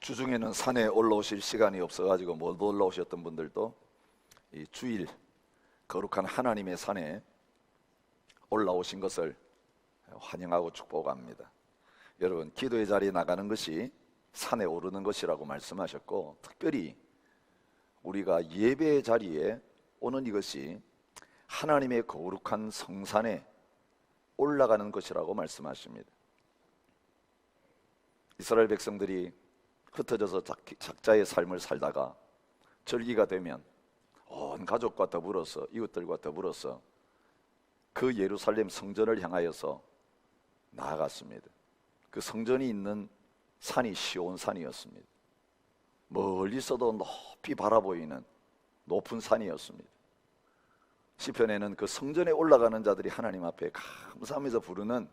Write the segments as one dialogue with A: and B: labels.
A: 주중에는 산에 올라오실 시간이 없어가지고 못 올라오셨던 분들도 이 주일 거룩한 하나님의 산에 올라오신 것을 환영하고 축복합니다. 여러분, 기도의 자리에 나가는 것이 산에 오르는 것이라고 말씀하셨고, 특별히 우리가 예배의 자리에 오는 이것이 하나님의 거룩한 성산에 올라가는 것이라고 말씀하십니다. 이스라엘 백성들이 흩어져서 각자의 삶을 살다가 절기가 되면 온 가족과 더불어서, 이웃들과 더불어서 그 예루살렘 성전을 향하여서 나아갔습니다. 그 성전이 있는 산이 시온산이었습니다. 멀리서도 높이 바라보이는 높은 산이었습니다. 시편에는 그 성전에 올라가는 자들이 하나님 앞에 감사하면서 부르는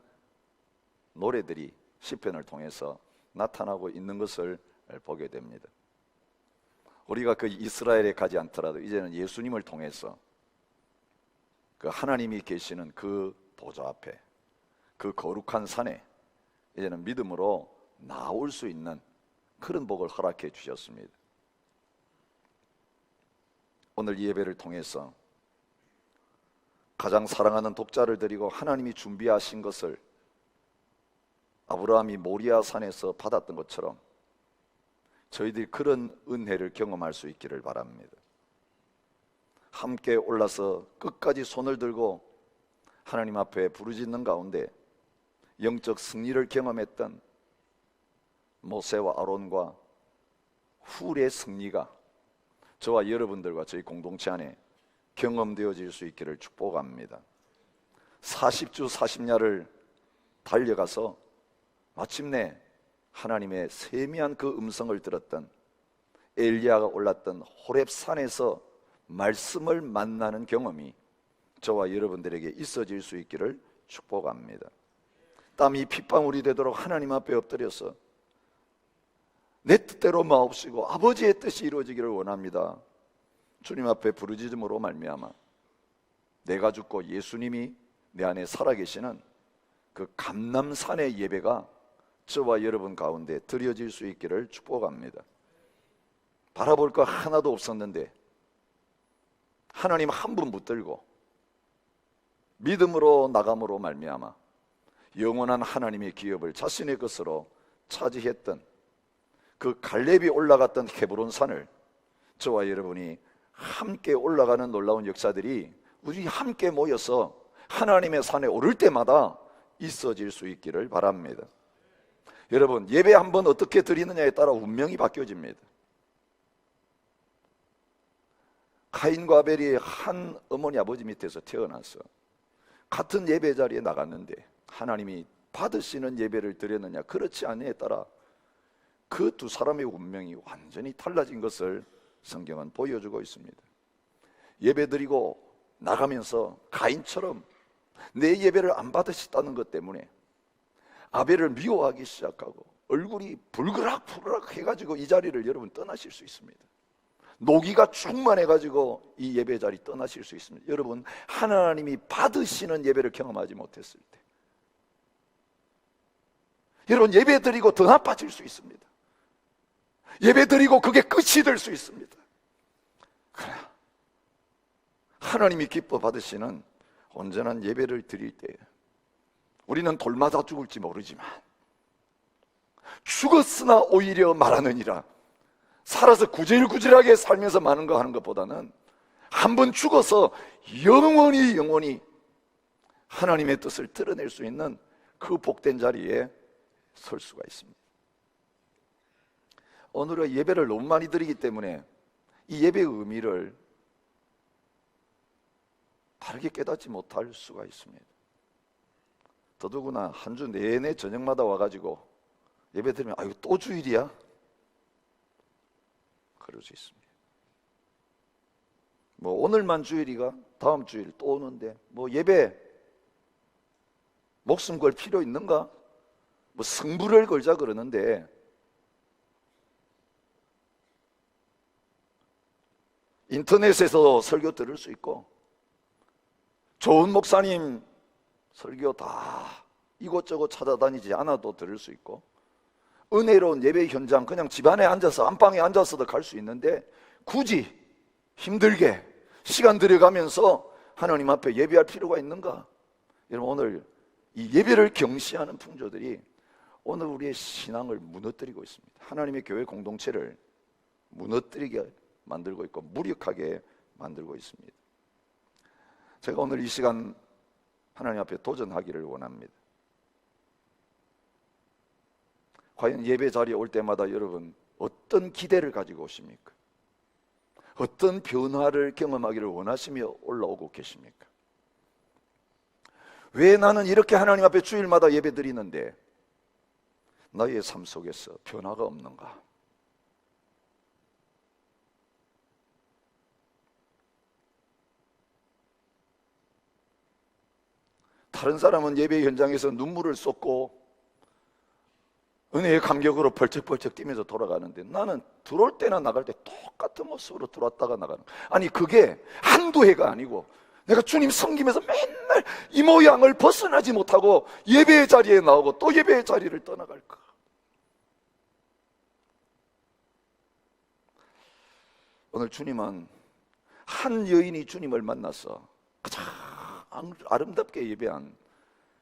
A: 노래들이 시편을 통해서 나타나고 있는 것을 보게 됩니다. 우리가 그 이스라엘에 가지 않더라도 이제는 예수님을 통해서 그 하나님이 계시는 그 보좌 앞에, 그 거룩한 산에 이제는 믿음으로 나올 수 있는 그런 복을 허락해 주셨습니다. 오늘 이 예배를 통해서 가장 사랑하는 독자를 드리고 하나님이 준비하신 것을 아브라함이 모리아 산에서 받았던 것처럼 저희들이 그런 은혜를 경험할 수 있기를 바랍니다. 함께 올라서 끝까지 손을 들고 하나님 앞에 부르짖는 가운데 영적 승리를 경험했던 모세와 아론과 훌의 승리가 저와 여러분들과 저희 공동체 안에 경험되어질 수 있기를 축복합니다. 40주 40야를 달려가서 마침내 하나님의 세미한 그 음성을 들었던 엘리야가 올랐던 호렙산에서 말씀을 만나는 경험이 저와 여러분들에게 있어질 수 있기를 축복합니다. 땀이 핏방울이 되도록 하나님 앞에 엎드려서 내 뜻대로 마옵시고 아버지의 뜻이 이루어지기를 원합니다. 주님 앞에 부르짖음으로 말미암아 내가 죽고 예수님이 내 안에 살아계시는 그 감람산의 예배가 저와 여러분 가운데 드려질 수 있기를 축복합니다. 바라볼 거 하나도 없었는데 하나님 한 분 붙들고 믿음으로 나감으로 말미암아 영원한 하나님의 기업을 자신의 것으로 차지했던 그 갈렙이 올라갔던 헤브론 산을 저와 여러분이 함께 올라가는 놀라운 역사들이 우리 함께 모여서 하나님의 산에 오를 때마다 있어질 수 있기를 바랍니다. 여러분, 예배 한번 어떻게 드리느냐에 따라 운명이 바뀌어집니다. 가인과 아벨이 한 어머니 아버지 밑에서 태어나서 같은 예배 자리에 나갔는데 하나님이 받으시는 예배를 드렸느냐 그렇지 않느냐에 따라 그 두 사람의 운명이 완전히 달라진 것을 성경은 보여주고 있습니다. 예배 드리고 나가면서 가인처럼 내 예배를 안 받으셨다는 것 때문에 아벨을 미워하기 시작하고 얼굴이 불그락불그락 해가지고 이 자리를 여러분 떠나실 수 있습니다. 노기가 충만해가지고 이 예배 자리 떠나실 수 있습니다. 여러분, 하나님이 받으시는 예배를 경험하지 못했을 때 여러분 예배 드리고 더 나빠질 수 있습니다. 예배 드리고 그게 끝이 될 수 있습니다. 그러나 하나님이 기뻐 받으시는 온전한 예배를 드릴 때 우리는 돌마다 죽을지 모르지만 죽었으나 오히려 말하느니라, 살아서 구질구질하게 살면서 많은 거 하는 것보다는 한 번 죽어서 영원히 하나님의 뜻을 드러낼 수 있는 그 복된 자리에 설 수가 있습니다. 오늘은 예배를 너무 많이 드리기 때문에 이 예배의 의미를 다르게 깨닫지 못할 수가 있습니다. 더더구나 한 주 내내 저녁마다 와가지고 예배 드리면 이거 또 주일이야? 그럴 수 있습니다. 뭐 오늘만 주일이가 다음 주일 또 오는데 뭐 예배 목숨 걸 필요 있는가? 뭐 승부를 걸자 그러는데 인터넷에서 설교 들을 수 있고 좋은 목사님 설교 다 이곳저곳 찾아다니지 않아도 들을 수 있고 은혜로운 예배 현장, 그냥 집안에 앉아서 안방에 앉아서도 갈 수 있는데 굳이 힘들게 시간 들여가면서 하나님 앞에 예배할 필요가 있는가? 여러분, 오늘 이 예배를 경시하는 풍조들이 오늘 우리의 신앙을 무너뜨리고 있습니다. 하나님의 교회 공동체를 무너뜨리게 만들고 있고 무력하게 만들고 있습니다. 제가 오늘 이 시간 하나님 앞에 도전하기를 원합니다. 과연 예배 자리에 올 때마다 여러분 어떤 기대를 가지고 오십니까? 어떤 변화를 경험하기를 원하시며 올라오고 계십니까? 왜 나는 이렇게 하나님 앞에 주일마다 예배 드리는데 나의 삶 속에서 변화가 없는가? 다른 사람은 예배 현장에서 눈물을 쏟고 은혜의 감격으로 벌쩍벌쩍 뛰면서 돌아가는데 나는 들어올 때나 나갈 때 똑같은 모습으로 들어왔다가 나가는 거예요. 아니 그게 한두 해가 아니고 내가 주님 섬기면서 맨날 이 모양을 벗어나지 못하고 예배의 자리에 나오고 또 예배의 자리를 떠나갈까? 오늘 주님은 한 여인이 주님을 만나서 가장 아름답게 예배한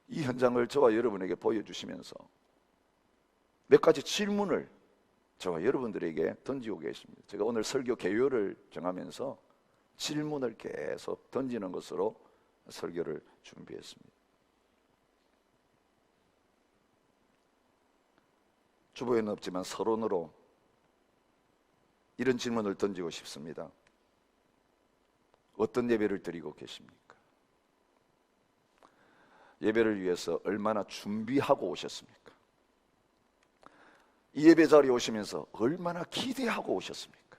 A: 이 현장을 저와 여러분에게 보여주시면서 몇 가지 질문을 저와 여러분들에게 던지고 계십니다. 제가 오늘 설교 개요를 정하면서 질문을 계속 던지는 것으로 설교를 준비했습니다. 주보에는 없지만 서론으로 이런 질문을 던지고 싶습니다. 어떤 예배를 드리고 계십니까? 예배를 위해서 얼마나 준비하고 오셨습니까? 이 예배 자리에 오시면서 얼마나 기대하고 오셨습니까?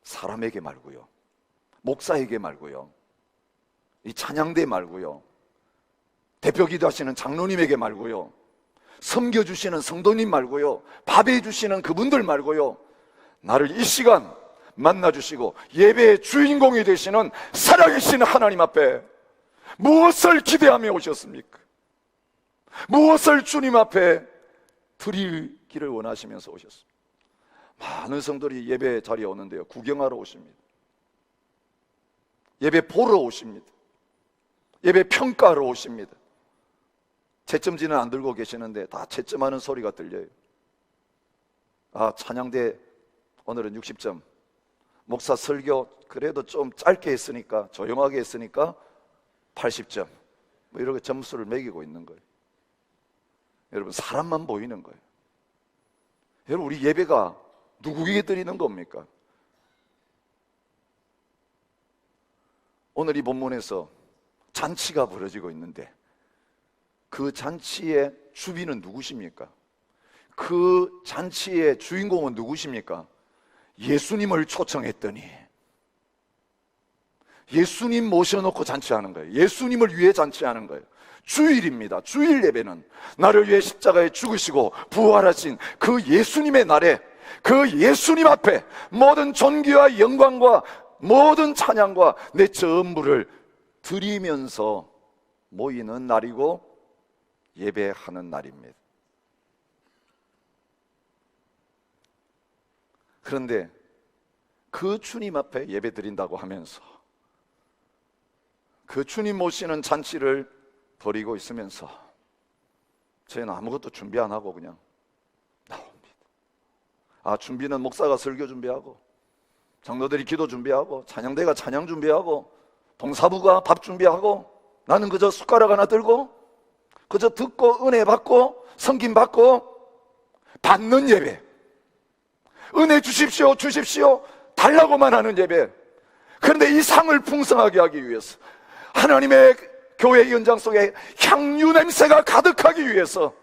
A: 사람에게 말고요, 목사에게 말고요, 이 찬양대 말고요, 대표 기도하시는 장로님에게 말고요, 섬겨주시는 성도님 말고요, 밥해 주시는 그분들 말고요, 나를 이 시간 만나주시고 예배의 주인공이 되시는 살아계신 하나님 앞에 무엇을 기대하며 오셨습니까? 무엇을 주님 앞에 드리기를 원하시면서 오셨습니다. 많은 성도들이 예배 자리에 오는데요, 구경하러 오십니다. 예배 보러 오십니다. 예배 평가하러 오십니다. 채점지는 안 들고 계시는데 다 채점하는 소리가 들려요. 아, 찬양대 오늘은 60점, 목사 설교 그래도 좀 짧게 했으니까, 조용하게 했으니까 80점, 뭐 이렇게 점수를 매기고 있는 거예요. 여러분, 사람만 보이는 거예요. 여러분, 우리 예배가 누구에게 드리는 겁니까? 오늘 이 본문에서 잔치가 벌어지고 있는데 그 잔치의 주비는 누구십니까? 그 잔치의 주인공은 누구십니까? 예수님을 초청했더니 예수님 모셔놓고 잔치하는 거예요. 예수님을 위해 잔치하는 거예요. 주일입니다. 주일 예배는 나를 위해 십자가에 죽으시고 부활하신 그 예수님의 날에 그 예수님 앞에 모든 존귀와 영광과 모든 찬양과 내 전부를 드리면서 모이는 날이고 예배하는 날입니다. 그런데 그 주님 앞에 예배 드린다고 하면서 그 주님 모시는 잔치를 벌이고 있으면서 저희는 아무것도 준비 안 하고 그냥 나옵니다. 아, 준비는 목사가 설교 준비하고 장로들이 기도 준비하고 찬양대가 찬양 준비하고 동사부가 밥 준비하고 나는 그저 숟가락 하나 들고 그저 듣고 은혜 받고 섬김 받고 받는 예배, 은혜 주십시오 주십시오 달라고만 하는 예배. 그런데 이 상을 풍성하게 하기 위해서, 하나님의 교회 현장 속에 향유 냄새가 가득하기 위해서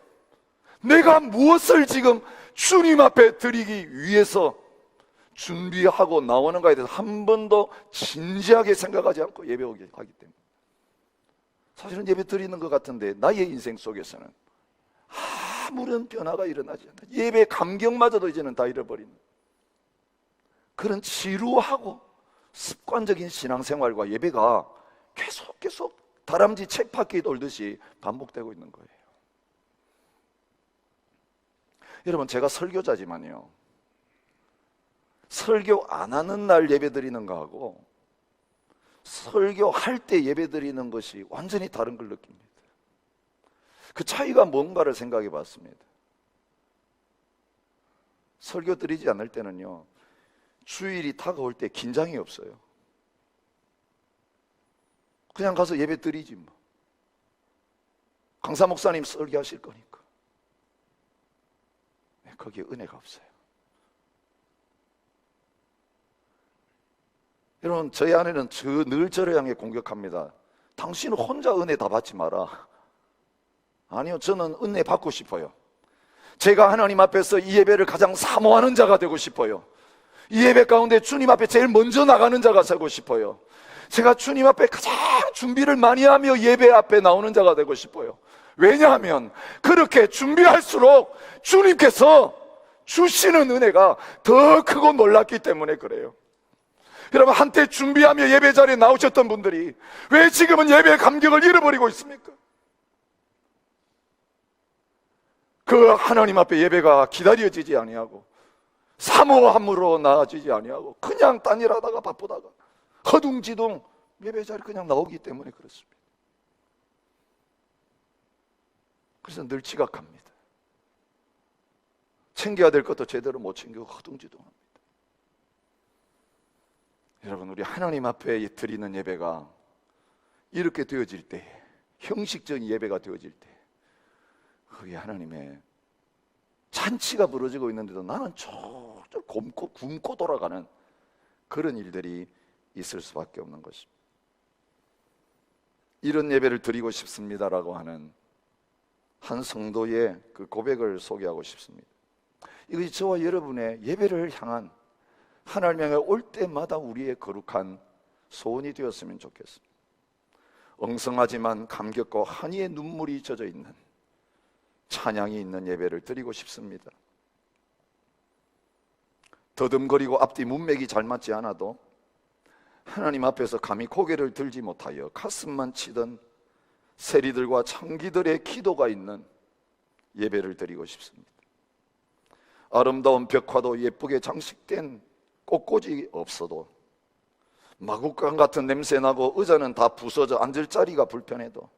A: 내가 무엇을 지금 주님 앞에 드리기 위해서 준비하고 나오는가에 대해서 한 번도 진지하게 생각하지 않고 예배하기 때문에 사실은 예배 드리는 것 같은데 나의 인생 속에서는 아무런 변화가 일어나지 않는다. 예배 감격마저도 이제는 다 잃어버리는 그런 지루하고 습관적인 신앙생활과 예배가 계속 다람쥐 쳇바퀴 돌듯이 반복되고 있는 거예요. 여러분, 제가 설교자지만요, 설교 안 하는 날 예배 드리는 거하고 설교할 때 예배 드리는 것이 완전히 다른 걸 느낍니다. 그 차이가 뭔가를 생각해 봤습니다. 설교 드리지 않을 때는요, 주일이 다가올 때 긴장이 없어요. 그냥 가서 예배 드리지 뭐. 강사 목사님 설교하실 거니까. 거기에 은혜가 없어요. 여러분, 저희 아내는 늘 저를 향해 공격합니다. 당신은 혼자 은혜 다 받지 마라. 아니요, 저는 은혜 받고 싶어요. 제가 하나님 앞에서 이 예배를 가장 사모하는 자가 되고 싶어요. 이 예배 가운데 주님 앞에 제일 먼저 나가는 자가 되고 싶어요. 제가 주님 앞에 가장 준비를 많이 하며 예배 앞에 나오는 자가 되고 싶어요. 왜냐하면 그렇게 준비할수록 주님께서 주시는 은혜가 더 크고 놀랍기 때문에 그래요. 여러분, 한때 준비하며 예배 자리에 나오셨던 분들이 왜 지금은 예배의 감격을 잃어버리고 있습니까? 그 하나님 앞에 예배가 기다려지지 아니하고 사모함으로 나아지지 아니하고 그냥 딴 일하다가 바쁘다가 허둥지둥 예배 자리에 그냥 나오기 때문에 그렇습니다. 그래서 늘 지각합니다. 챙겨야 될 것도 제대로 못 챙기고 허둥지둥합니다. 여러분, 우리 하나님 앞에 드리는 예배가 이렇게 되어질 때, 형식적인 예배가 되어질 때, 그게 하나님의 잔치가 벌어지고 있는데도 나는 쫄쫄 굶고 돌아가는 그런 일들이 있을 수밖에 없는 것입니다. 이런 예배를 드리고 싶습니다라고 하는 한 성도의 그 고백을 소개하고 싶습니다. 이것이 저와 여러분의 예배를 향한, 하나님 향해 올 때마다 우리의 거룩한 소원이 되었으면 좋겠습니다. 엉성하지만 감격과 한이의 눈물이 젖어 있는, 찬양이 있는 예배를 드리고 싶습니다. 더듬거리고 앞뒤 문맥이 잘 맞지 않아도 하나님 앞에서 감히 고개를 들지 못하여 가슴만 치던 세리들과 창기들의 기도가 있는 예배를 드리고 싶습니다. 아름다운 벽화도 예쁘게 장식된 꽃꽂이 없어도, 마구간 같은 냄새 나고 의자는 다 부서져 앉을 자리가 불편해도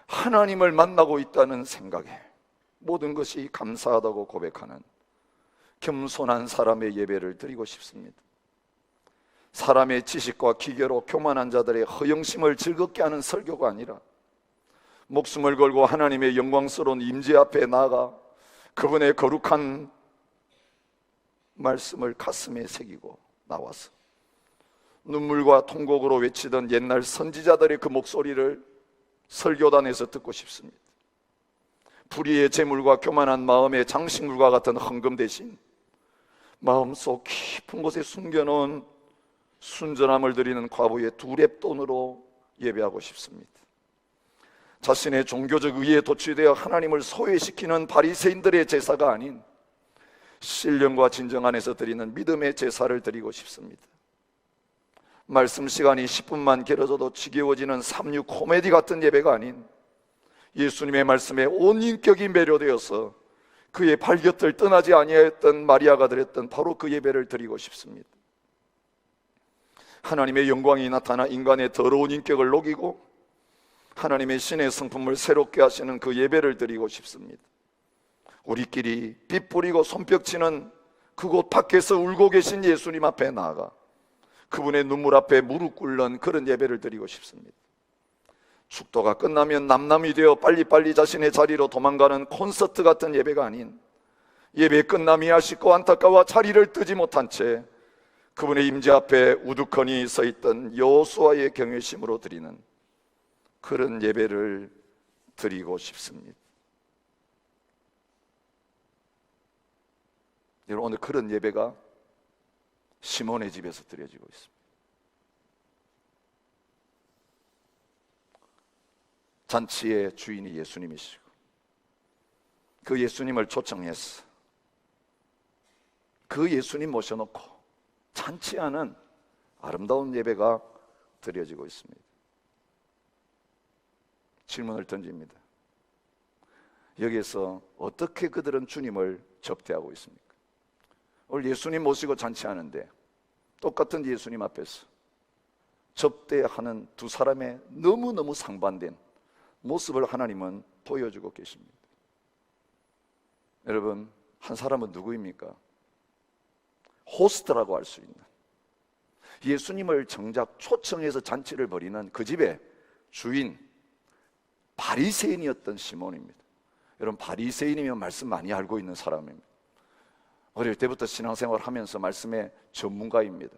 A: 하나님을 만나고 있다는 생각에 모든 것이 감사하다고 고백하는 겸손한 사람의 예배를 드리고 싶습니다. 사람의 지식과 기계로 교만한 자들의 허영심을 즐겁게 하는 설교가 아니라 목숨을 걸고 하나님의 영광스러운 임재 앞에 나아가 그분의 거룩한 말씀을 가슴에 새기고 나와서 눈물과 통곡으로 외치던 옛날 선지자들의 그 목소리를 설교단에서 듣고 싶습니다. 불의의 재물과 교만한 마음의 장식물과 같은 헌금 대신 마음속 깊은 곳에 숨겨놓은 순전함을 드리는 과부의 두 렙돈으로 예배하고 싶습니다. 자신의 종교적 의에 도취되어 하나님을 소외시키는 바리새인들의 제사가 아닌 신령과 진정 안에서 드리는 믿음의 제사를 드리고 싶습니다. 말씀 시간이 10분만 길어져도 지겨워지는 삼류 코미디 같은 예배가 아닌 예수님의 말씀에 온 인격이 매료되어서 그의 발곁을 떠나지 아니하였던 마리아가 드렸던 바로 그 예배를 드리고 싶습니다. 하나님의 영광이 나타나 인간의 더러운 인격을 녹이고 하나님의 신의 성품을 새롭게 하시는 그 예배를 드리고 싶습니다. 우리끼리 빗 뿌리고 손뼉치는 그곳 밖에서 울고 계신 예수님 앞에 나아가 그분의 눈물 앞에 무릎 꿇는 그런 예배를 드리고 싶습니다. 축도가 끝나면 남남이 되어 빨리빨리 자신의 자리로 도망가는 콘서트 같은 예배가 아닌 예배 끝남이 아쉽고 안타까워 자리를 뜨지 못한 채 그분의 임재 앞에 우두커니 서 있던 여호수아의 경외심으로 드리는 그런 예배를 드리고 싶습니다. 여러분, 오늘 그런 예배가 시몬의 집에서 드려지고 있습니다. 잔치의 주인이 예수님이시고 그 예수님을 초청해서 그 예수님 모셔놓고 잔치하는 아름다운 예배가 드려지고 있습니다. 질문을 던집니다. 여기에서 어떻게 그들은 주님을 접대하고 있습니까? 오늘 예수님 모시고 잔치하는데 똑같은 예수님 앞에서 접대하는 두 사람의 너무너무 상반된 모습을 하나님은 보여주고 계십니다. 여러분, 한 사람은 누구입니까? 호스트라고 할 수 있는, 예수님을 정작 초청해서 잔치를 벌이는 그 집의 주인, 바리새인이었던 시몬입니다. 여러분, 바리새인이면 말씀 많이 알고 있는 사람입니다. 어릴 때부터 신앙생활 하면서 말씀의 전문가입니다.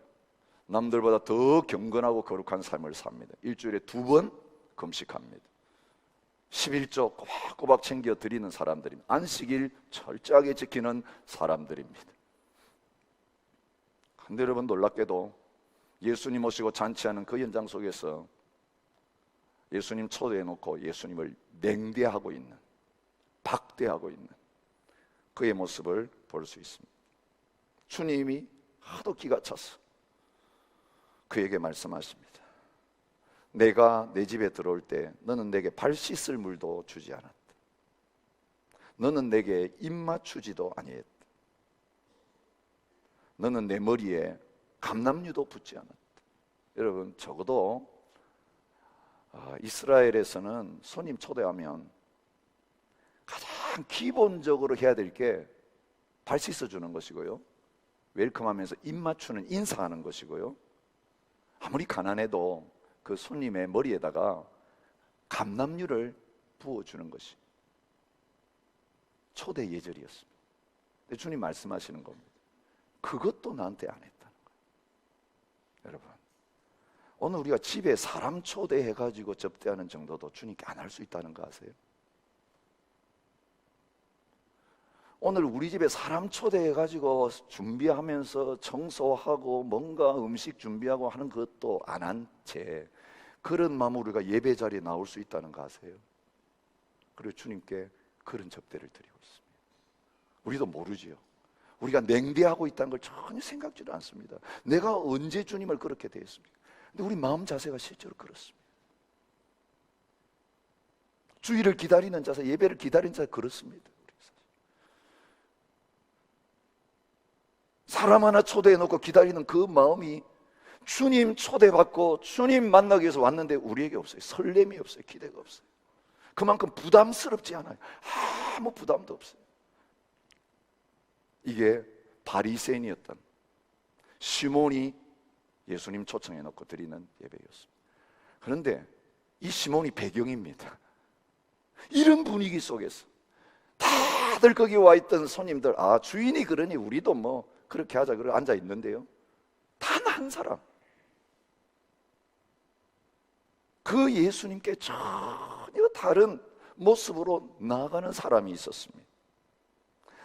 A: 남들보다 더 경건하고 거룩한 삶을 삽니다. 일주일에 2번 금식합니다. 11조 꼬박꼬박 챙겨 드리는 사람들입니다. 안식일 철저하게 지키는 사람들입니다. 근데 여러분, 놀랍게도 예수님 모시고 잔치하는 그 현장 속에서 예수님 초대해놓고 예수님을 냉대하고 있는, 박대하고 있는 그의 모습을 볼 수 있습니다. 주님이 하도 기가 차서 그에게 말씀하십니다. 내가 내 집에 들어올 때 너는 내게 발 씻을 물도 주지 않았다. 너는 내게 입 맞추지도 아니했다. 너는 내 머리에 감람류도 붓지 않았다. 여러분, 적어도 이스라엘에서는 손님 초대하면 가장 기본적으로 해야 될 게 발 씻어주는 것이고요, 웰컴하면서 입 맞추는 인사하는 것이고요, 아무리 가난해도 그 손님의 머리에다가 감람류를 부어주는 것이 초대 예절이었습니다. 근데 주님 말씀하시는 겁니다. 그것도 나한테 안 했다는 거예요. 여러분, 오늘 우리가 집에 사람 초대해가지고 접대하는 정도도 주님께 안 할 수 있다는 거 아세요? 오늘 우리 집에 사람 초대해가지고 준비하면서 청소하고 뭔가 음식 준비하고 하는 것도 안 한 채 그런 마음으로 우리가 예배 자리에 나올 수 있다는 거 아세요? 그리고 주님께 그런 접대를 드리고 있습니다. 우리도 모르지요. 우리가 냉대하고 있다는 걸 전혀 생각지도 않습니다. 내가 언제 주님을 그렇게 대했습니까? 근데 우리 마음 자세가 실제로 그렇습니다. 주일을 기다리는 자세, 예배를 기다리는 자세 그렇습니다. 사람 하나 초대해놓고 기다리는 그 마음이 주님 초대받고 주님 만나기 위해서 왔는데 우리에게 없어요. 설렘이 없어요. 기대가 없어요. 그만큼 부담스럽지 않아요. 아무 부담도 없어요. 이게 바리새인이었던 시몬이 예수님 초청해놓고 드리는 예배였습니다. 그런데 이 시몬이 배경입니다. 이런 분위기 속에서 다들 거기 와 있던 손님들, 주인이 그러니 우리도 뭐 그렇게 하자 그러고 앉아 있는데요, 단 한 사람, 그 예수님께 전혀 다른 모습으로 나아가는 사람이 있었습니다.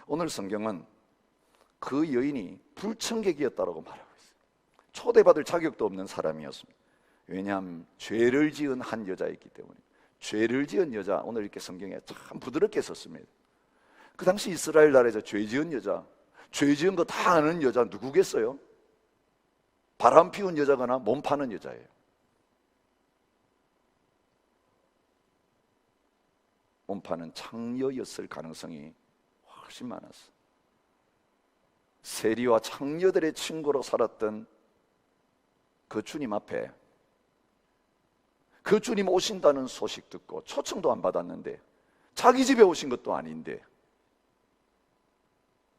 A: 오늘 성경은 그 여인이 불청객이었다고 말하고 있어요. 초대받을 자격도 없는 사람이었습니다. 왜냐하면 죄를 지은 한 여자였기 때문에. 죄를 지은 여자, 오늘 이렇게 성경에 참 부드럽게 썼습니다. 그 당시 이스라엘 나라에서 죄 지은 여자, 죄 지은 거 다 아는 여자 누구겠어요? 바람 피운 여자거나 몸 파는 여자예요. 몸 파는 창녀였을 가능성이 훨씬 많았어. 세리와 창녀들의 친구로 살았던 그 주님 앞에, 그 주님 오신다는 소식 듣고 초청도 안 받았는데, 자기 집에 오신 것도 아닌데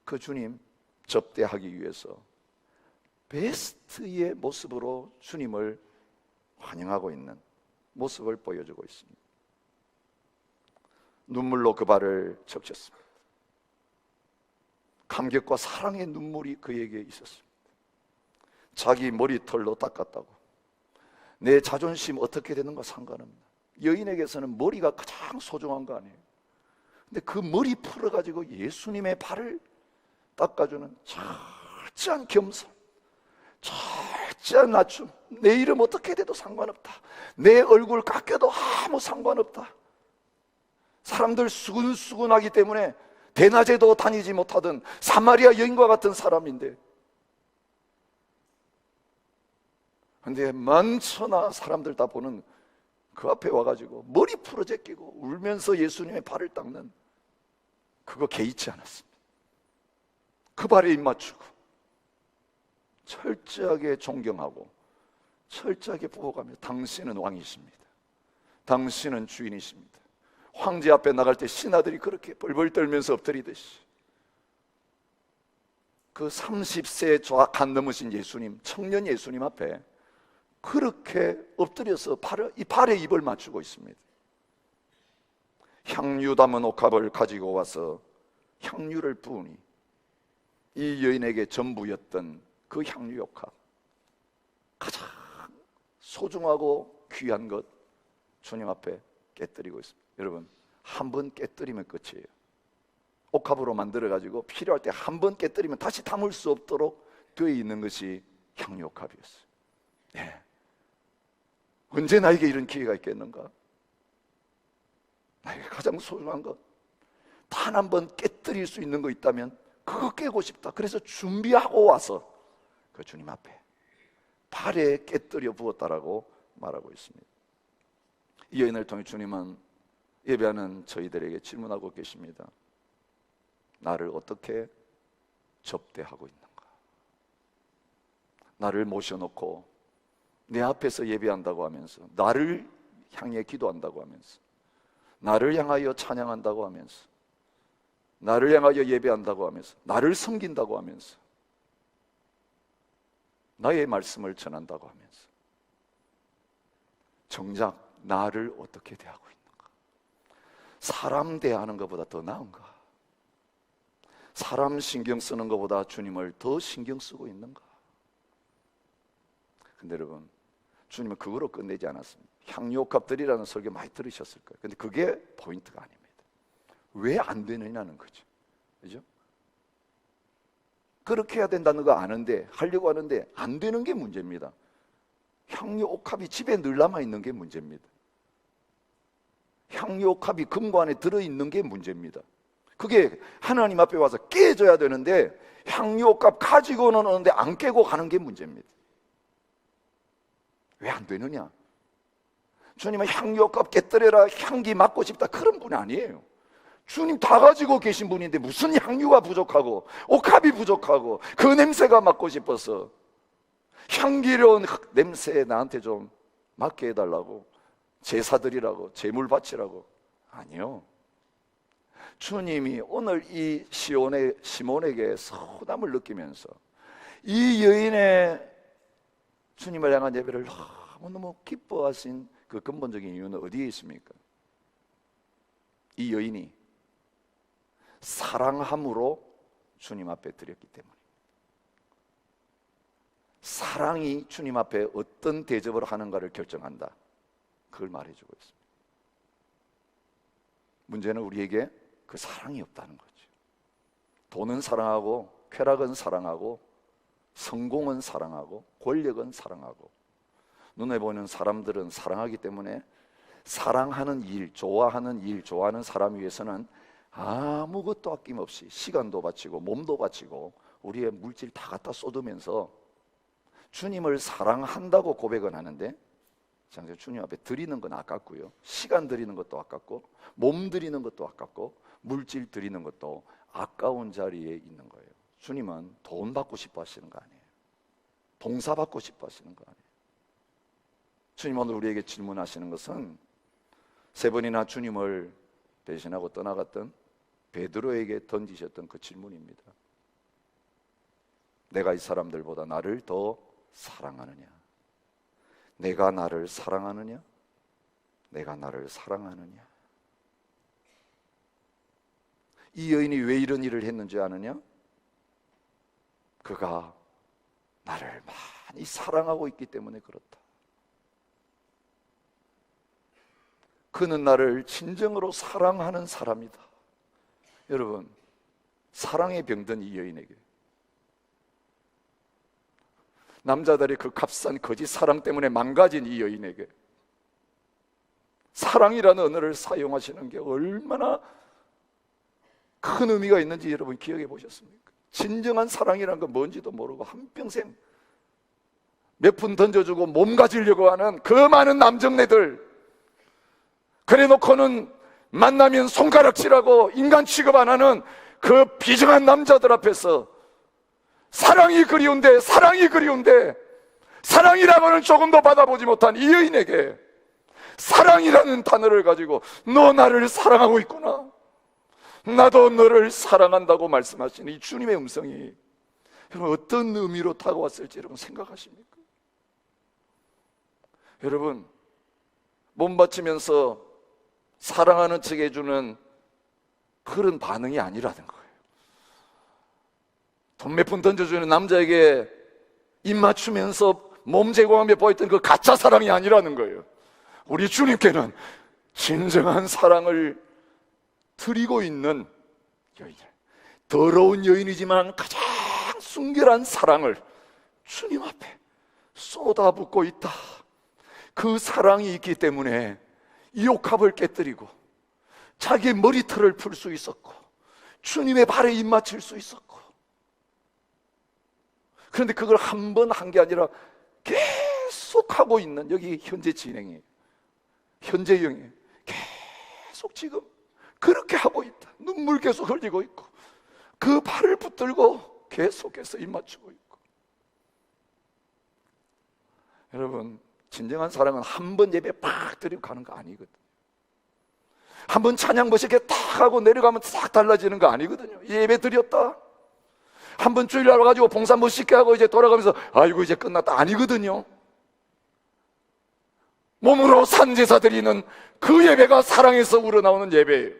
A: 그 주님 접대하기 위해서 베스트의 모습으로 주님을 환영하고 있는 모습을 보여주고 있습니다. 눈물로 그 발을 적셨습니다. 감격과 사랑의 눈물이 그에게 있었습니다. 자기 머리털로 닦았다고 내 자존심 어떻게 되는 거 상관없나. 여인에게서는 머리가 가장 소중한 거 아니에요. 근데 그 머리 풀어가지고 예수님의 발을 닦아주는 철저한 겸손, 철저한 낮춤. 내 이름 어떻게 돼도 상관없다. 내 얼굴 깎여도 아무 상관없다. 사람들 수근수근하기 때문에 대낮에도 다니지 못하던 사마리아 여인과 같은 사람인데, 근데 만천하 사람들 다 보는 그 앞에 와가지고 머리 풀어 제끼고 울면서 예수님의 발을 닦는 그거 개의치 않았습니다. 그 발에 입 맞추고 철저하게 존경하고 철저하게 보호하며 당신은 왕이십니다. 당신은 주인이십니다. 황제 앞에 나갈 때 신하들이 그렇게 벌벌 떨면서 엎드리듯이 그 30세 간 넘으신 예수님, 청년 예수님 앞에 그렇게 엎드려서 발에 입을 맞추고 있습니다. 향유 담은 옥합을 가지고 와서 향유를 부으니 이 여인에게 전부였던 그 향유 옥합, 가장 소중하고 귀한 것 주님 앞에 깨뜨리고 있습니다. 여러분, 한 번 깨뜨리면 끝이에요. 옥합으로 만들어가지고 필요할 때 한 번 깨뜨리면 다시 담을 수 없도록 되어 있는 것이 향유 옥합이었어요. 예. 언제 나에게 이런 기회가 있겠는가? 나에게 가장 소중한 것, 단 한 번 깨뜨릴 수 있는 거 있다면 그거 깨고 싶다. 그래서 준비하고 와서 그 주님 앞에 발에 깨뜨려 부었다라고 말하고 있습니다. 이 여인을 통해 주님은 예배하는 저희들에게 질문하고 계십니다. 나를 어떻게 접대하고 있는가? 나를 모셔놓고 내 앞에서 예배한다고 하면서, 나를 향해 기도한다고 하면서, 나를 향하여 찬양한다고 하면서, 나를 향하여 예배한다고 하면서, 나를 섬긴다고 하면서, 나의 말씀을 전한다고 하면서 정작 나를 어떻게 대하고 있는가? 사람 대하는 것보다 더 나은가? 사람 신경 쓰는 것보다 주님을 더 신경 쓰고 있는가? 근데 여러분, 주님은 그거로 끝내지 않았습니다. 향유옥합들이라는 설교 많이 들으셨을 거예요. 근데 그게 포인트가 아닙니다. 왜 안 되느냐는 거죠. 그죠? 그렇게 해야 된다는 거 아는데, 하려고 하는데 안 되는 게 문제입니다. 향유옥합이 집에 늘 남아있는 게 문제입니다. 향유옥합이 금고 안에 들어있는 게 문제입니다. 그게 하나님 앞에 와서 깨져야 되는데 향유옥합 가지고는 오는데 안 깨고 가는 게 문제입니다. 왜 안 되느냐? 주님은 향유옥합 깨뜨려라, 향기 맡고 싶다, 그런 분이 아니에요. 주님 다 가지고 계신 분인데 무슨 향유가 부족하고 옥합이 부족하고 그 냄새가 맡고 싶어서 향기로운 냄새에 나한테 좀 맡게 해달라고, 제사드리라고, 제물 바치라고. 아니요. 주님이 오늘 이 시몬에게 서운함을 느끼면서 이 여인의 주님을 향한 예배를 너무너무 기뻐하신 그 근본적인 이유는 어디에 있습니까? 이 여인이 사랑함으로 주님 앞에 드렸기 때문입니다. 사랑이 주님 앞에 어떤 대접을 하는가를 결정한다, 그걸 말해주고 있습니다. 문제는 우리에게 그 사랑이 없다는 거죠. 돈은 사랑하고, 쾌락은 사랑하고, 성공은 사랑하고, 권력은 사랑하고, 눈에 보이는 사람들은 사랑하기 때문에 사랑하는 일, 좋아하는 사람 위해서는 아무것도 아낌없이 시간도 바치고 몸도 바치고 우리의 물질 다 갖다 쏟으면서 주님을 사랑한다고 고백은 하는데, 주님 앞에 드리는 건 아깝고요, 시간 드리는 것도 아깝고, 몸 드리는 것도 아깝고, 물질 드리는 것도 아까운 자리에 있는 거예요. 주님은 돈 받고 싶어 하시는 거 아니에요. 봉사 받고 싶어 하시는 거 아니에요. 주님 오늘 우리에게 질문하시는 것은 3번이나 주님을 배신하고 떠나갔던 베드로에게 던지셨던 그 질문입니다. 내가 이 사람들보다 나를 더 사랑하느냐? 내가 나를 사랑하느냐? 내가 나를 사랑하느냐? 이 여인이 왜 이런 일을 했는지 아느냐? 그가 나를 많이 사랑하고 있기 때문에 그렇다. 그는 나를 진정으로 사랑하는 사람이다. 여러분, 사랑에 병든 이 여인에게, 남자들의 그 값싼 거짓 사랑 때문에 망가진 이 여인에게 사랑이라는 언어를 사용하시는 게 얼마나 큰 의미가 있는지 여러분 기억해 보셨습니까? 진정한 사랑이라는 건 뭔지도 모르고 한평생 몇 푼 던져주고 몸 가지려고 하는 그 많은 남정네들, 그래 놓고는 만나면 손가락질하고 인간 취급 안 하는 그 비정한 남자들 앞에서 사랑이 그리운데, 사랑이라고는 조금도 받아보지 못한 이 여인에게 사랑이라는 단어를 가지고 너 나를 사랑하고 있구나, 나도 너를 사랑한다고 말씀하시는 이 주님의 음성이 여러분 어떤 의미로 다가왔을지 여러분 생각하십니까? 여러분, 몸 바치면서 사랑하는 척 해주는 그런 반응이 아니라는 거예요. 돈 몇 푼 던져주는 남자에게 입 맞추면서 몸 제공하며 보였던 그 가짜 사랑이 아니라는 거예요. 우리 주님께는 진정한 사랑을 드리고 있는 여인, 더러운 여인이지만 가장 순결한 사랑을 주님 앞에 쏟아붓고 있다. 그 사랑이 있기 때문에 이옥합을 깨뜨리고 자기의 머리털을 풀 수 있었고 주님의 발에 입 맞출 수 있었고, 그런데 그걸 한 번 한 게 아니라 계속 하고 있는, 여기 현재 진행이에요. 현재형이에요. 계속 지금 그렇게 하고 있다. 눈물 계속 흘리고 있고 그 발을 붙들고 계속해서 입 맞추고 있고. 여러분, 진정한 사랑은 한 번 예배 팍 드리고 가는 거 아니거든. 한 번 찬양 멋있게 탁 하고 내려가면 싹 달라지는 거 아니거든요. 예배 드렸다, 한 번 주일날 와가지고 봉사 멋있게 하고 이제 돌아가면서 아이고 이제 끝났다 아니거든요. 몸으로 산제사 드리는 그 예배가 사랑에서 우러나오는 예배예요.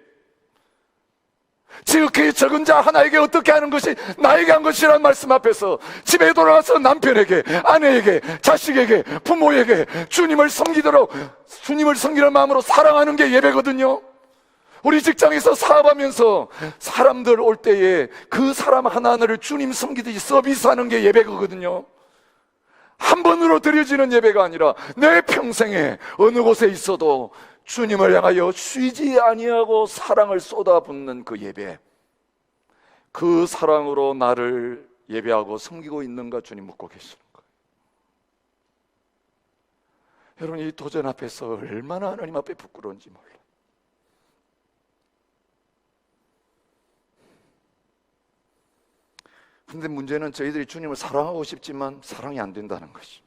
A: 지극히 적은 자 하나에게 어떻게 하는 것이 나에게 한 것이라는 말씀 앞에서 집에 돌아가서 남편에게, 아내에게, 자식에게, 부모에게 주님을 섬기도록, 주님을 섬기는 마음으로 사랑하는 게 예배거든요. 우리 직장에서 사업하면서 사람들 올 때에 그 사람 하나하나를 주님 섬기듯이 서비스하는 게 예배거든요. 한 번으로 드려지는 예배가 아니라 내 평생에 어느 곳에 있어도 주님을 향하여 쉬지 아니하고 사랑을 쏟아붓는 그 예배, 그 사랑으로 나를 예배하고 섬기고 있는가 주님 묻고 계시는 거예요. 여러분, 이 도전 앞에서 얼마나 하나님 앞에 부끄러운지 몰라요. 근데 문제는 저희들이 주님을 사랑하고 싶지만 사랑이 안 된다는 것이.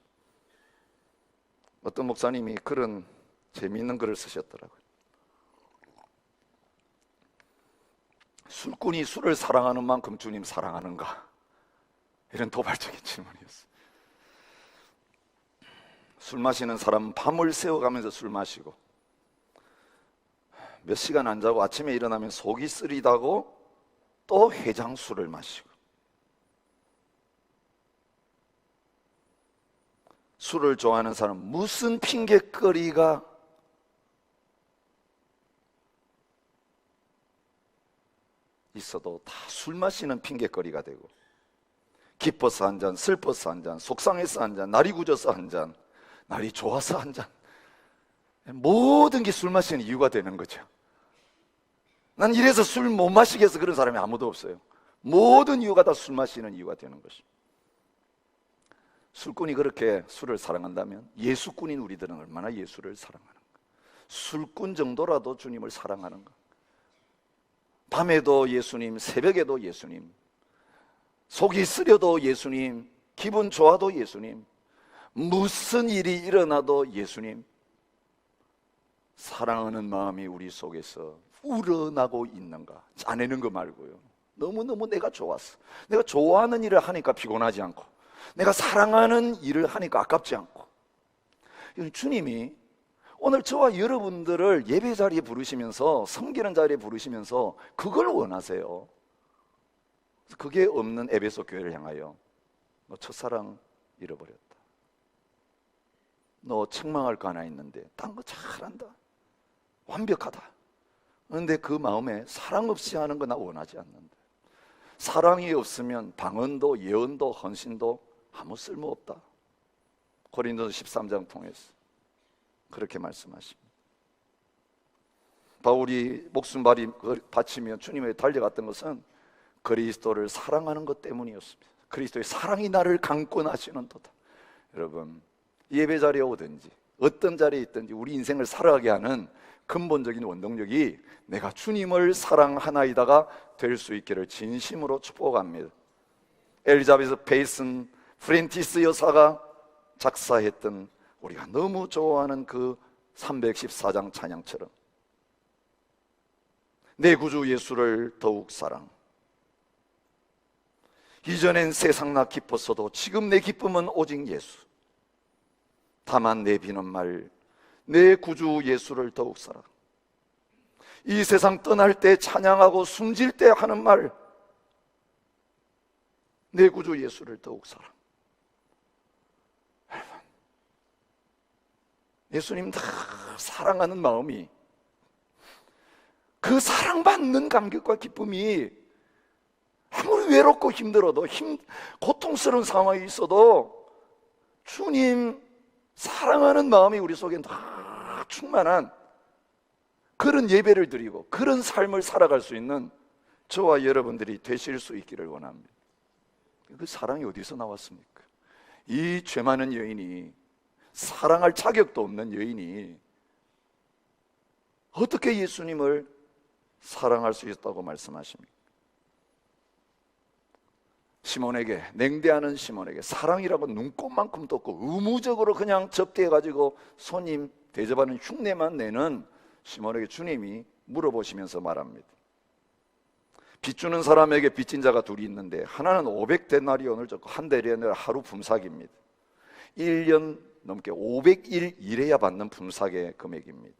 A: 어떤 목사님이 그런 재미있는 글을 쓰셨더라고요. 술꾼이 술을 사랑하는 만큼 주님 사랑하는가? 이런 도발적인 질문이었어요. 술 마시는 사람은 밤을 새워가면서 술 마시고 몇 시간 안 자고 아침에 일어나면 속이 쓰리다고 또 해장술을 마시고, 술을 좋아하는 사람은 무슨 핑계거리가 있어도 다 술 마시는 핑계거리가 되고, 기뻐서 한 잔, 슬퍼서 한 잔, 속상해서 한 잔, 날이 굳어서 한 잔, 날이 좋아서 한 잔, 모든 게 술 마시는 이유가 되는 거죠. 난 이래서 술 못 마시게 해서 그런 사람이 아무도 없어요. 모든 이유가 다 술 마시는 이유가 되는 것입니다. 술꾼이 그렇게 술을 사랑한다면 예수꾼인 우리들은 얼마나 예수를 사랑하는가? 술꾼 정도라도 주님을 사랑하는가? 밤에도 예수님, 새벽에도 예수님, 속이 쓰려도 예수님, 기분 좋아도 예수님, 무슨 일이 일어나도 예수님, 사랑하는 마음이 우리 속에서 우러나고 있는가? 짜내는 거 말고요. 너무너무 내가 좋았어. 내가 좋아하는 일을 하니까 피곤하지 않고, 내가 사랑하는 일을 하니까 아깝지 않고. 주님이 오늘 저와 여러분들을 예배 자리에 부르시면서, 섬기는 자리에 부르시면서 그걸 원하세요. 그게 없는 에베소 교회를 향하여 너 첫사랑 잃어버렸다, 너 책망할 거 하나 있는데 딴 거 잘한다, 완벽하다. 그런데 그 마음에 사랑 없이 하는 거 나 원하지 않는다. 사랑이 없으면 방언도 예언도 헌신도 아무 쓸모없다. 고린도서 13장 통해서 그렇게 말씀하십니다. 바울이 목숨 바치며 주님에 달려갔던 것은 그리스도를 사랑하는 것 때문이었습니다. 그리스도의 사랑이 나를 강권하시는도다. 여러분, 예배 자리에 오든지 어떤 자리에 있든지 우리 인생을 살아가게 하는 근본적인 원동력이 내가 주님을 사랑하나이다가 될 수 있기를 진심으로 축복합니다. 엘리자베스 페이슨 프렌티스 여사가 작사했던 우리가 너무 좋아하는 그 314장 찬양처럼 내 구주 예수를 더욱 사랑. 이전엔 세상 나 기뻤어도 지금 내 기쁨은 오직 예수. 다만 내 비는 말 내 구주 예수를 더욱 사랑. 이 세상 떠날 때 찬양하고 숨질 때 하는 말 내 구주 예수를 더욱 사랑. 예수님 다 사랑하는 마음이, 그 사랑받는 감격과 기쁨이 아무리 외롭고 힘들어도 고통스러운 상황이 있어도 주님 사랑하는 마음이 우리 속에 다 충만한 그런 예배를 드리고 그런 삶을 살아갈 수 있는 저와 여러분들이 되실 수 있기를 원합니다. 그 사랑이 어디서 나왔습니까? 이 죄 많은 여인이, 사랑할 자격도 없는 여인이 어떻게 예수님을 사랑할 수 있다고 말씀하십니까? 시몬에게, 냉대하는 시몬에게 사랑이라고 눈꼽만큼도 없고 의무적으로 그냥 접대해가지고 손님 대접하는 흉내만 내는 시몬에게 주님이 물어보시면서 말합니다. 빚 주는 사람에게 빚진 자가 둘이 있는데 하나는 500데나리온을 줬고 한 데나리온은 하루 품삯입니다. 1년 넘게 500일 일해야 받는 품삯의 금액입니다.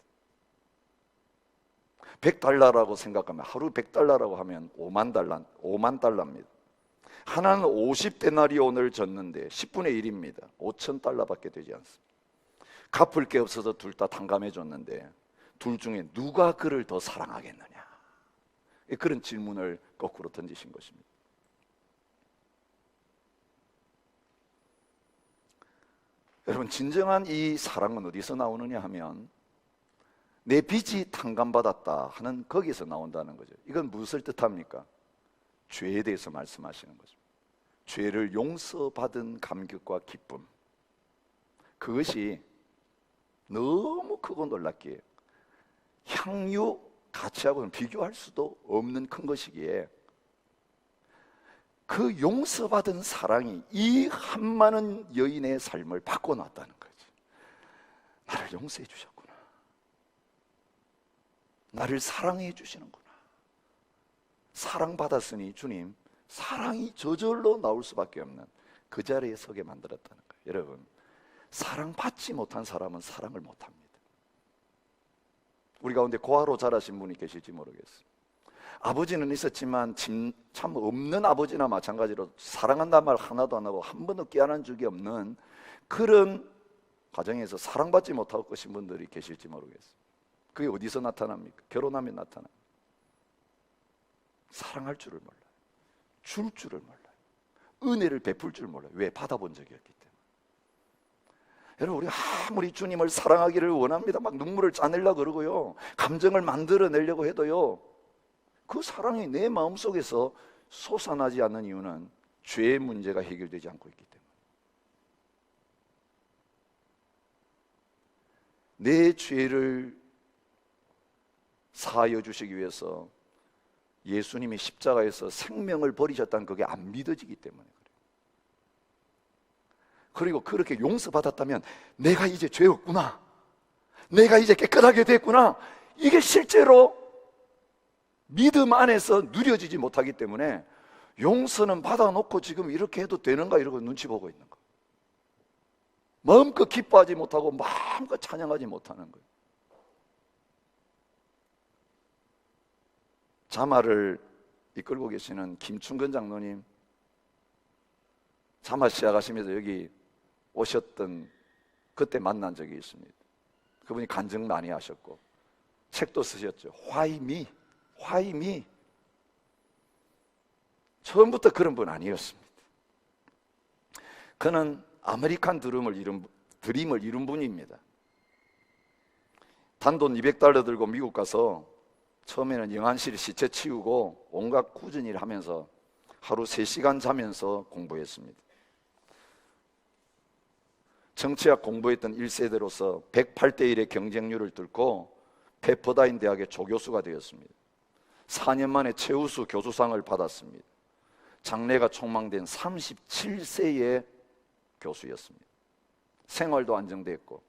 A: 100달러라고 생각하면, 하루 100달러라고 하면 5만 달러입니다. 하나는 50데나리온을 줬는데 10분의 1입니다. 5,000달러밖에 되지 않습니다. 갚을 게 없어서 둘 다 탕감해 줬는데 둘 중에 누가 그를 더 사랑하겠느냐, 그런 질문을 거꾸로 던지신 것입니다. 여러분, 진정한 이 사랑은 어디서 나오느냐 하면 내 빚이 탕감받았다 하는 거기서 나온다는 거죠. 이건 무엇을 뜻합니까? 죄에 대해서 말씀하시는 거죠. 죄를 용서받은 감격과 기쁨, 그것이 너무 크고 놀랍기에 향유 가치하고는 비교할 수도 없는 큰 것이기에 그 용서받은 사랑이 이 한많은 여인의 삶을 바꿔놨다는 거지. 나를 용서해 주셨구나, 나를 사랑해 주시는구나, 사랑받았으니 주님 사랑이 저절로 나올 수밖에 없는 그 자리에 서게 만들었다는 거예요. 여러분, 사랑받지 못한 사람은 사랑을 못합니다. 우리 가운데 고아로 자라신 분이 계실지 모르겠어요. 아버지는 있었지만 참 없는 아버지나 마찬가지로 사랑한다는 말 하나도 안 하고 한 번도 깨어난 적이 없는 그런 가정에서 사랑받지 못하고 계신 분들이 계실지 모르겠어요. 그게 어디서 나타납니까? 결혼하면 나타납니다. 사랑할 줄을 몰라요. 줄 줄을 몰라요. 은혜를 베풀 줄 몰라요. 왜? 받아본 적이 없기 때문에. 여러분, 우리가 아무리 주님을 사랑하기를 원합니다. 막 눈물을 짜내려고 그러고요, 감정을 만들어내려고 해도요, 그 사랑이 내 마음속에서 솟아나지 않는 이유는 죄의 문제가 해결되지 않고 있기 때문에. 내 죄를 사하여 주시기 위해서 예수님이 십자가에서 생명을 버리셨다는 그게 안 믿어지기 때문에 그래요. 그리고 그렇게 용서받았다면 내가 이제 죄 없구나, 내가 이제 깨끗하게 됐구나, 이게 실제로 믿음 안에서 누려지지 못하기 때문에 용서는 받아놓고 지금 이렇게 해도 되는가 이러고 눈치 보고 있는 거예요. 마음껏 기뻐하지 못하고 마음껏 찬양하지 못하는 거예요. 자마를 이끌고 계시는 김충근 장로님, 자마 시작하시면서 여기 오셨던 그때 만난 적이 있습니다. 그분이 간증 많이 하셨고 책도 쓰셨죠. Why me? Why me? 처음부터 그런 분 아니었습니다. 그는 아메리칸 드림을 이룬 분입니다. 단돈 200달러 들고 미국 가서 처음에는 영안실 시체 치우고 온갖 굳은 일 하면서 하루 3시간 자면서 공부했습니다. 정치학 공부했던 1세대로서 108대 1의 경쟁률을 뚫고 페퍼다인 대학의 조교수가 되었습니다. 4년 만에 최우수 교수상을 받았습니다. 장래가 촉망된 37세의 교수였습니다. 생활도 안정됐고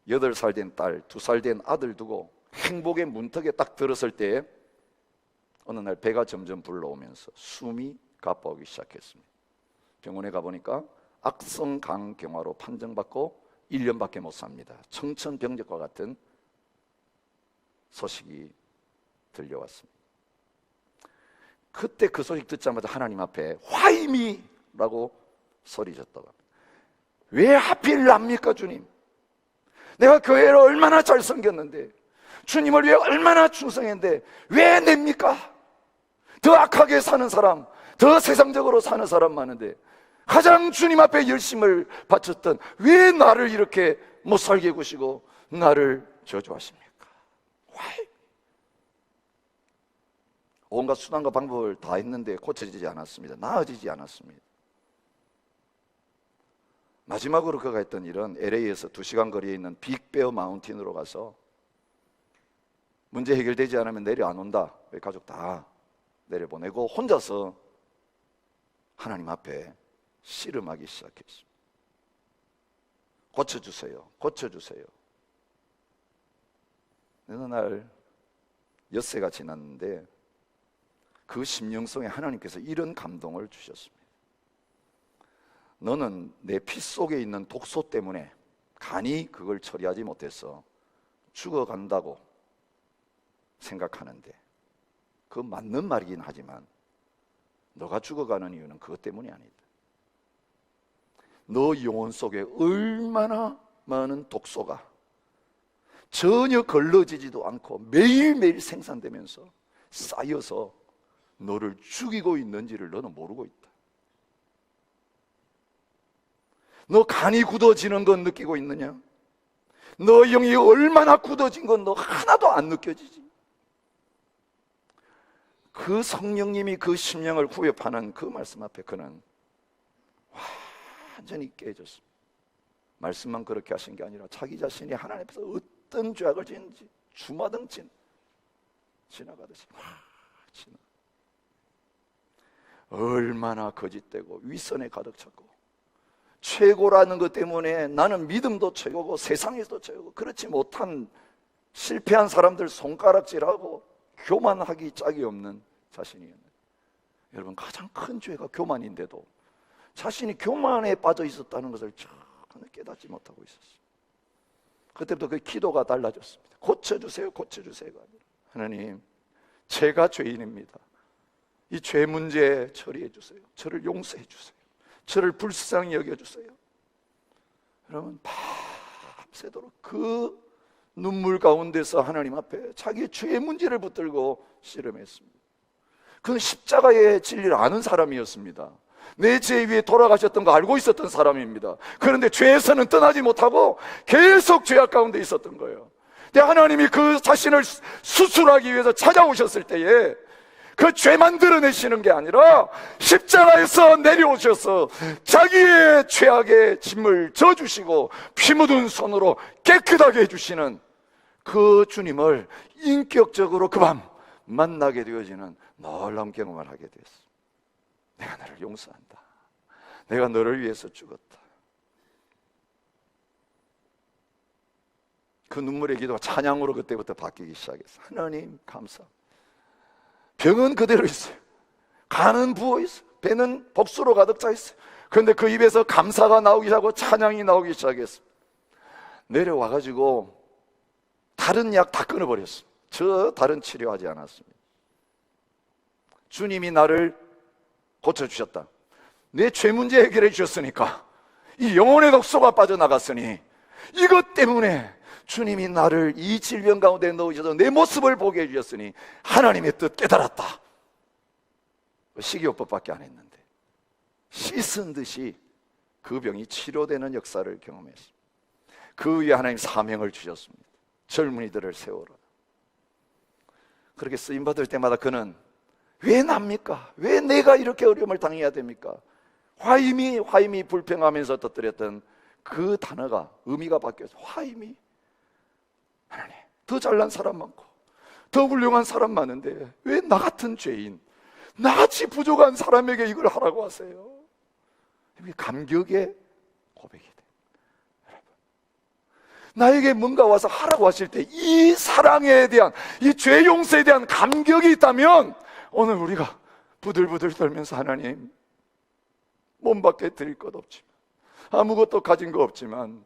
A: 8살 된 딸, 2살 된 아들 두고 행복의 문턱에 딱 들었을 때 어느 날 배가 점점 불러오면서 숨이 가빠오기 시작했습니다. 병원에 가보니까 악성강경화로 판정받고 1년밖에 못 삽니다. 청천벽력과 같은 소식이 들려왔습니다. 그때 그 소식 듣자마자 하나님 앞에 화이미라고 소리쳤다고 합니다. 왜 하필 납니까 주님? 내가 교회를 얼마나 잘 섬겼는데, 주님을 위해 얼마나 충성했는데 왜 냅니까? 더 악하게 사는 사람, 더 세상적으로 사는 사람 많은데 가장 주님 앞에 열심을 바쳤던 왜 나를 이렇게 못 살게 구시고 나를 저주하십니까? Why? 온갖 수단과 방법을 다 했는데 고쳐지지 않았습니다. 나아지지 않았습니다. 마지막으로 그가 했던 일은 LA에서 2시간 거리에 있는 빅베어 마운틴으로 가서 문제 해결되지 않으면 내려 안 온다. 가족 다 내려보내고 혼자서 하나님 앞에 씨름하기 시작했습니다. 고쳐주세요. 고쳐주세요. 어느 날 엿새가 지났는데 그 심령성에 하나님께서 이런 감동을 주셨습니다. 너는 내 피 속에 있는 독소 때문에 간이 그걸 처리하지 못해서 죽어간다고 생각하는데 그 맞는 말이긴 하지만 너가 죽어가는 이유는 그것 때문이 아니다. 너 영혼 속에 얼마나 많은 독소가 전혀 걸러지지도 않고 매일매일 생산되면서 쌓여서 너를 죽이고 있는지를 너는 모르고 있다. 너 간이 굳어지는 건 느끼고 있느냐? 너 영이 얼마나 굳어진 건 너 하나도 안 느껴지지? 그 성령님이 그 심령을 후벼파는 그 말씀 앞에 그는 완전히 깨졌습니다. 말씀만 그렇게 하신 게 아니라 자기 자신이 하나님 앞에서 어떤 죄악을 지은지 주마등 지나가듯이 지나. 얼마나 거짓되고 위선에 가득 찼고 최고라는 것 때문에 나는 믿음도 최고고 세상에서도 최고고 그렇지 못한 실패한 사람들 손가락질하고 교만하기 짝이 없는 자신이었는데, 여러분 가장 큰 죄가 교만인데도 자신이 교만에 빠져 있었다는 것을 전혀 깨닫지 못하고 있었어요. 그때부터 그 기도가 달라졌습니다. 고쳐주세요, 고쳐주세요가 아니라 하나님, 제가 죄인입니다. 이 죄 문제 처리해 주세요. 저를 용서해 주세요. 저를 불쌍히 여겨주세요. 여러분 밤새도록 그 눈물 가운데서 하나님 앞에 자기의 죄 문제를 붙들고 씨름했습니다. 그는 십자가의 진리를 아는 사람이었습니다. 내 죄 위에 돌아가셨던 거 알고 있었던 사람입니다. 그런데 죄에서는 떠나지 못하고 계속 죄악 가운데 있었던 거예요. 근데 하나님이 그 자신을 수술하기 위해서 찾아오셨을 때에 그 죄만 드러내시는 게 아니라 십자가에서 내려오셔서 자기의 죄악의 짐을 져주시고 피 묻은 손으로 깨끗하게 해주시는 그 주님을 인격적으로 그 밤 만나게 되어지는 놀라운 경험을 하게 됐어. 내가 너를 용서한다. 내가 너를 위해서 죽었다. 그 눈물의 기도가 찬양으로 그때부터 바뀌기 시작했어. 하나님 감사합니다. 병은 그대로 있어요. 간은 부어 있어요. 배는 복수로 가득 차 있어요. 그런데 그 입에서 감사가 나오기 시작하고 찬양이 나오기 시작했어요. 내려와가지고 다른 약 다 끊어버렸어요. 저 다른 치료하지 않았습니다. 주님이 나를 고쳐주셨다. 내 죄 문제 해결해 주셨으니까, 이 영혼의 독소가 빠져나갔으니 이것 때문에 주님이 나를 이 질병 가운데 넣으셔서 내 모습을 보게 해주셨으니 하나님의 뜻 깨달았다. 식이요법밖에 안 했는데 씻은 듯이 그 병이 치료되는 역사를 경험했습니다. 그 위에 하나님 사명을 주셨습니다. 젊은이들을 세워라. 그렇게 쓰임받을 때마다 그는 왜 납니까? 왜 내가 이렇게 어려움을 당해야 됩니까? 화임이 불평하면서 터뜨렸던 그 단어가 의미가 바뀌어서 화임이, 하나님 더 잘난 사람 많고 더 훌륭한 사람 많은데 왜 나 같은 죄인, 나같이 부족한 사람에게 이걸 하라고 하세요? 이게 감격의 고백이 돼. 나에게 뭔가 와서 하라고 하실 때 이 사랑에 대한, 이 죄 용서에 대한 감격이 있다면 오늘 우리가 부들부들 떨면서 하나님, 몸밖에 드릴 것 없지만, 아무것도 가진 거 없지만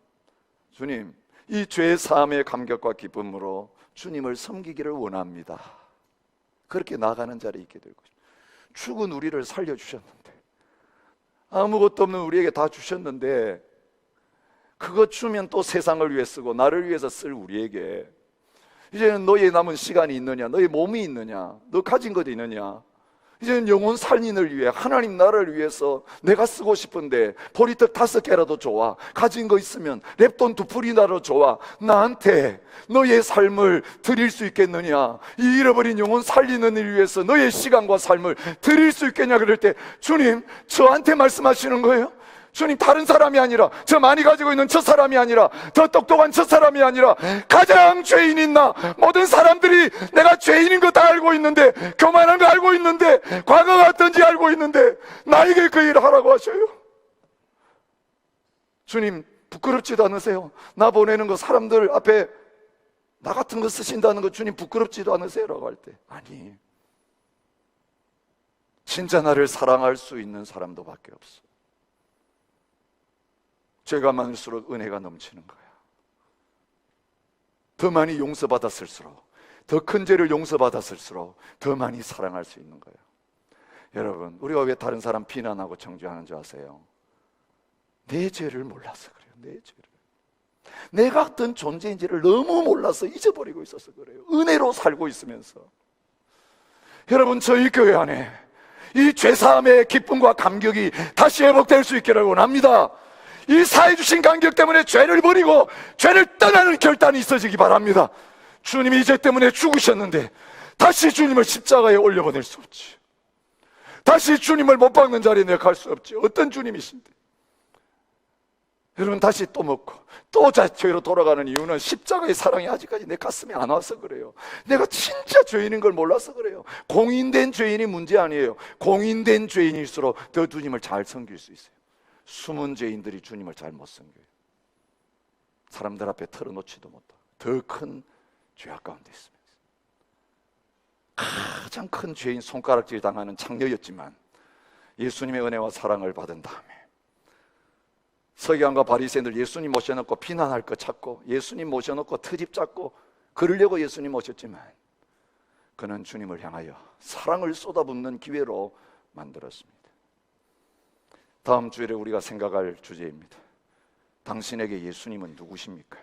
A: 주님, 이 죄 사함의 감격과 기쁨으로 주님을 섬기기를 원합니다. 그렇게 나아가는 자리에 있게 될 것입니다. 죽은 우리를 살려주셨는데, 아무것도 없는 우리에게 다 주셨는데, 그거 주면 또 세상을 위해 쓰고 나를 위해서 쓸 우리에게 이제는 너의 남은 시간이 있느냐, 너의 몸이 있느냐, 너 가진 것이 있느냐, 이제는 영혼 살린을 위해, 하나님 나라를 위해서 내가 쓰고 싶은데 보리떡 5개라도 좋아, 가진 거 있으면 랩돈 2풀이나도 좋아, 나한테 너의 삶을 드릴 수 있겠느냐, 이 잃어버린 영혼 살리는 일 위해서 너의 시간과 삶을 드릴 수 있겠냐. 그럴 때 주님, 저한테 말씀하시는 거예요? 주님, 다른 사람이 아니라, 저 많이 가지고 있는 저 사람이 아니라, 더 똑똑한 저 사람이 아니라, 가장 죄인인 나, 모든 사람들이 내가 죄인인 거 다 알고 있는데, 교만한 거 알고 있는데, 과거가 어떤지 알고 있는데 나에게 그 일을 하라고 하셔요. 주님, 부끄럽지도 않으세요? 나 보내는 거, 사람들 앞에 나 같은 거 쓰신다는 거 주님 부끄럽지도 않으세요? 라고 할 때, 아니, 진짜 나를 사랑할 수 있는 사람도 밖에 없어. 죄가 많을수록 은혜가 넘치는 거야. 더 많이 용서받았을수록, 더 큰 죄를 용서받았을수록 더 많이 사랑할 수 있는 거예요. 여러분, 우리가 왜 다른 사람 비난하고 정죄하는 줄 아세요? 내 죄를 몰라서 그래요. 내 죄를, 내가 어떤 존재인지를 너무 몰라서 잊어버리고 있어서 그래요. 은혜로 살고 있으면서. 여러분, 저희 교회 안에 이 죄사함의 기쁨과 감격이 다시 회복될 수 있기를 원합니다. 이 사해 주신 감격 때문에 죄를 버리고 죄를 떠나는 결단이 있어지기 바랍니다. 주님이 이 죄 때문에 죽으셨는데 다시 주님을 십자가에 올려보낼 수 없지. 다시 주님을 못 박는 자리에 내가 갈 수 없지. 어떤 주님이신데. 여러분, 다시 또 먹고 또 죄로 돌아가는 이유는 십자가의 사랑이 아직까지 내 가슴에 안 와서 그래요. 내가 진짜 죄인인 걸 몰라서 그래요. 공인된 죄인이 문제 아니에요. 공인된 죄인일수록 더 주님을 잘 섬길 수 있어요. 숨은 죄인들이 주님을 잘 못 섬겨요. 사람들 앞에 털어놓지도 못하고 더 큰 죄악 가운데 있으면서 가장 큰 죄인 손가락질 당하는 창녀였지만 예수님의 은혜와 사랑을 받은 다음에 서기관과 바리새인들 예수님 모셔놓고 비난할 거 찾고, 예수님 모셔놓고 트집 잡고 그러려고 예수님 모셨지만 그는 주님을 향하여 사랑을 쏟아붓는 기회로 만들었습니다. 다음 주일에 우리가 생각할 주제입니다. 당신에게 예수님은 누구십니까?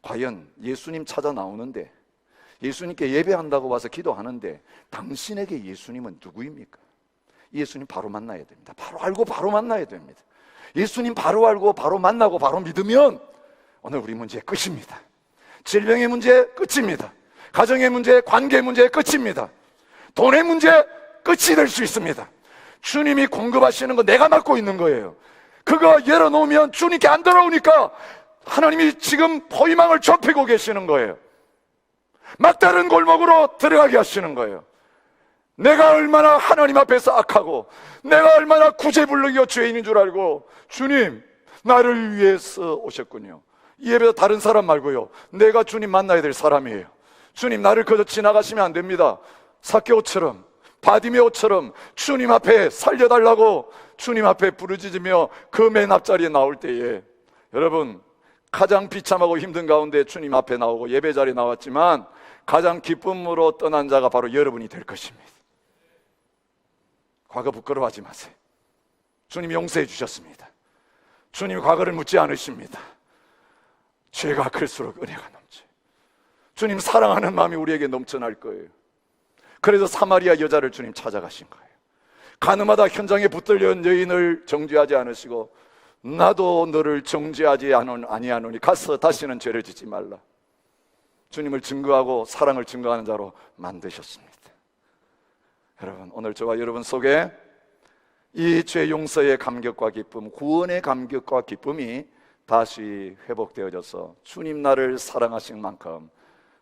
A: 과연 예수님 찾아 나오는데, 예수님께 예배한다고 와서 기도하는데 당신에게 예수님은 누구입니까? 예수님 바로 만나야 됩니다. 바로 알고 바로 만나야 됩니다. 예수님 바로 알고 바로 만나고 바로 믿으면 오늘 우리 문제 끝입니다. 질병의 문제 끝입니다. 가정의 문제, 관계 문제 끝입니다. 돈의 문제 끝이 될 수 있습니다. 주님이 공급하시는 거 내가 맡고 있는 거예요. 그거 열어놓으면 주님께 안 돌아오니까 하나님이 지금 포위망을 좁히고 계시는 거예요. 막다른 골목으로 들어가게 하시는 거예요. 내가 얼마나 하나님 앞에서 악하고 내가 얼마나 구제불능이고 죄인인 줄 알고, 주님 나를 위해서 오셨군요. 이 예배도 다른 사람 말고요, 내가 주님 만나야 될 사람이에요. 주님, 나를 그저 지나가시면 안 됩니다. 삭개오처럼, 바디메오처럼 주님 앞에 살려달라고 주님 앞에 부르짖으며 그 맨 앞자리에 나올 때에, 여러분, 가장 비참하고 힘든 가운데 주님 앞에 나오고 예배 자리에 나왔지만 가장 기쁨으로 떠난 자가 바로 여러분이 될 것입니다. 과거 부끄러워하지 마세요. 주님이 용서해 주셨습니다. 주님이 과거를 묻지 않으십니다. 죄가 클수록 은혜가 넘쳐요. 주님 사랑하는 마음이 우리에게 넘쳐날 거예요. 그래서 사마리아 여자를 주님 찾아가신 거예요. 가늠하다 현장에 붙들려온 여인을 정죄하지 않으시고, 나도 너를 정죄하지 아니하노니 가서 다시는 죄를 짓지 말라. 주님을 증거하고 사랑을 증거하는 자로 만드셨습니다. 여러분, 오늘 저와 여러분 속에 이 죄 용서의 감격과 기쁨, 구원의 감격과 기쁨이 다시 회복되어져서 주님 나를 사랑하신 만큼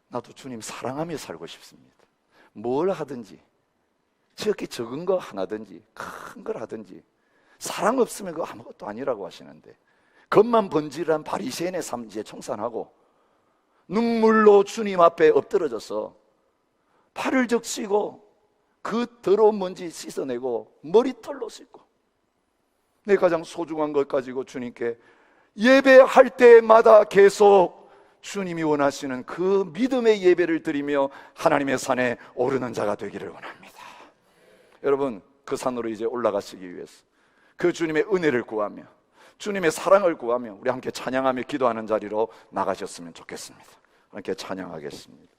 A: 나도 주님 사랑하며 살고 싶습니다. 뭘 하든지, 지극히 적은 거 하나든지 큰 걸 하든지, 사랑 없으면 그거 아무것도 아니라고 하시는데, 겉만 번지르한 바리새인의 삶 이제 청산하고 눈물로 주님 앞에 엎드러져서 팔을 적시고 그 더러운 먼지 씻어내고 머리털로 씻고, 내 가장 소중한 것 가지고 주님께 예배할 때마다 계속 주님이 원하시는 그 믿음의 예배를 드리며 하나님의 산에 오르는 자가 되기를 원합니다. 여러분, 그 산으로 이제 올라가시기 위해서 그 주님의 은혜를 구하며 주님의 사랑을 구하며 우리 함께 찬양하며 기도하는 자리로 나가셨으면 좋겠습니다. 함께 찬양하겠습니다.